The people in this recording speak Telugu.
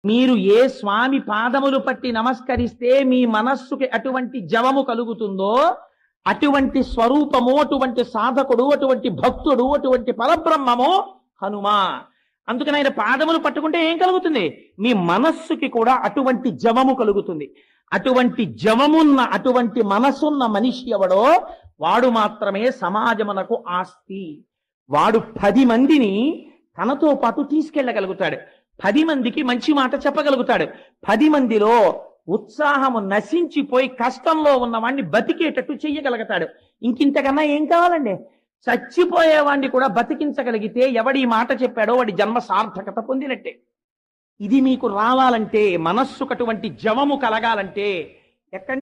మీరు ఏ స్వామి పాదములు పట్టి నమస్కరిస్తే మీ మనస్సుకి అటువంటి జవము కలుగుతుందో అటువంటి స్వరూపము, అటువంటి సాధకుడు, అటువంటి భక్తుడు, అటువంటి పరబ్రహ్మము హనుమ. అందుకని ఆయన పాదములు పట్టుకుంటే ఏం కలుగుతుంది? మీ మనస్సుకి కూడా అటువంటి జవము కలుగుతుంది. అటువంటి జవమున్న, అటువంటి మనసున్న మనిషి ఎవడో వాడు మాత్రమే సమాజమునకు ఆస్తి. వాడు 10 మందిని తనతో పాటు తీసుకెళ్ళగలుగుతాడు. 10 మందికి మంచి మాట చెప్పగలుగుతాడు. 10 మందిలో ఉత్సాహము నశించిపోయి కష్టంలో ఉన్నవాడిని బతికేటట్టు చెయ్యగలుగుతాడు. ఇంకింతకన్నా ఏం కావాలండి? చచ్చిపోయేవాడిని కూడా బతికించగలిగితే ఎవడి మాట చెప్పాడో వాడి జన్మ సార్థకత పొందినట్టే. ఇది మీకు రావాలంటే, మనస్సుకు అటువంటి జవము కలగాలంటే ఎక్కడి